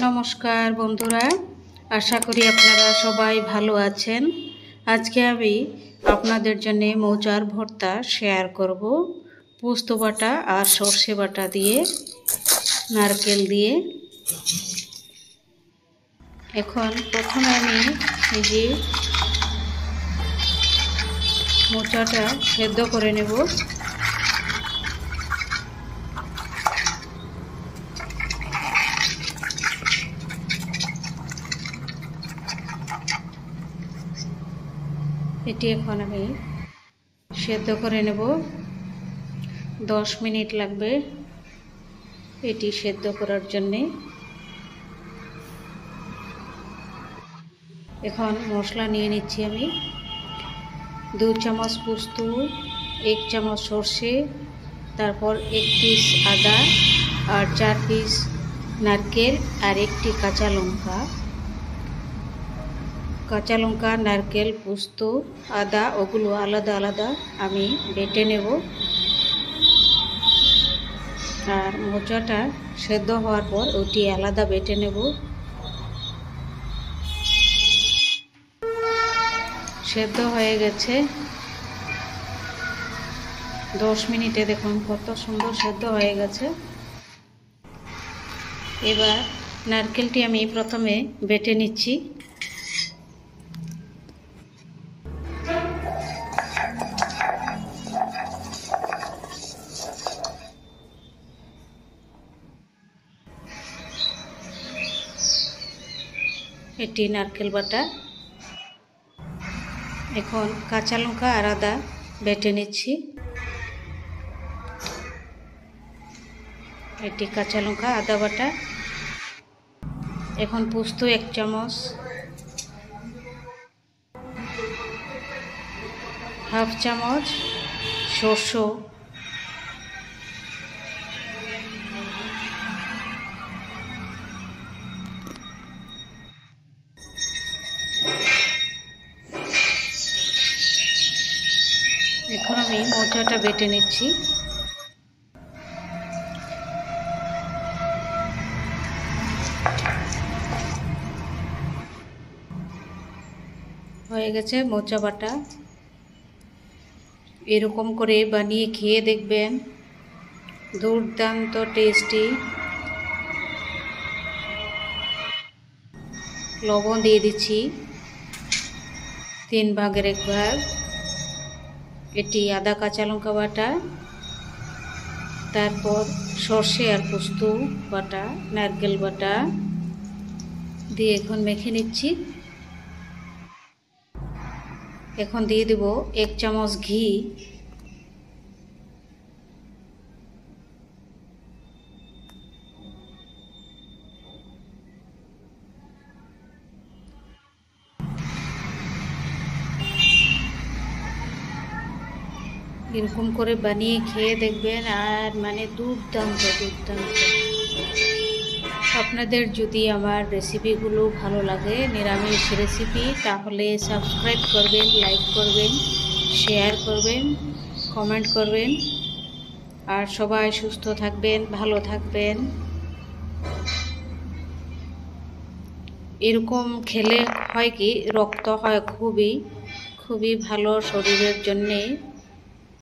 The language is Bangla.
নমস্কার বন্ধুরা, আশা করি আপনারা সবাই ভালো আছেন। আজকে আমি আপনাদের জন্য মোচার ভর্তা শেয়ার করব, পোস্ত বাটা আর সর্ষে বাটা দিয়ে, নারকেল দিয়ে। এখন প্রথমে আমি এই যে মোচাটা সেদ্ধ করে নেব। এটি এখন আমি সেদ্ধ করে নেব, 10 মিনিট লাগবে এটি সেদ্ধ করার জন্যে। এখন মশলা নিয়ে নিচ্ছি আমি। 2 চামচ পোস্ত, 1 চামচ সর্ষে, তারপর 1 পিস আদা আর 4 পিস নারকেল আর 1টি কাঁচা লঙ্কা, নারকেল, পোস্ত, আদা ওগুলো আলাদা আলাদা আমি বেটে নেব। আর মোচাটা সেদ্ধ হওয়ার পর ওটি আলাদা বেটে নেব। সেদ্ধ হয়ে গেছে 10 মিনিটে, দেখুন কত সুন্দর সেদ্ধ হয়ে গেছে। এবার নারকেলটি আমি প্রথমে বেটে নিচ্ছি। এটি নারকেল বাটা। এখন কাঁচা লঙ্কা আর আদা বেটে নিচ্ছি। এটি কাঁচা লঙ্কা আদা বাটা। এখন পোস্ত 1 চামচ, হাফ চামচ সরষে, এখন আমি মোচাটা বেটে নিচ্ছি। হয়ে গেছে মোচা বাটা। এরকম করে বানিয়ে খেয়ে দেখবেন, দুর্দান্ত টেস্টি। লবণ দিয়ে দিচ্ছি 3 ভাগের 1 ভাগ। এটি আদা কাঁচা লঙ্কা বাটা, তারপর সর্ষে আর পোস্ত বাটা, নারকেল বাটা দিয়ে এখন মেখে নিচ্ছি। এখন দিয়ে দেব 1 চামচ ঘি। এরকম করে বানিয়ে খেয়ে দেখবেন, আর দুর্দান্ত। আপনাদের যদি আমার রেসিপিগুলো ভালো লাগে, নিরামিষ রেসিপি, তাহলে সাবস্ক্রাইব করবেন, লাইক করবেন, শেয়ার করবেন, কমেন্ট করবেন। আর সবাই সুস্থ থাকবেন, ভালো থাকবেন। এরকম খেলে হয় কি, রক্ত হয় খুবই ভালো শরীরের জন্যে।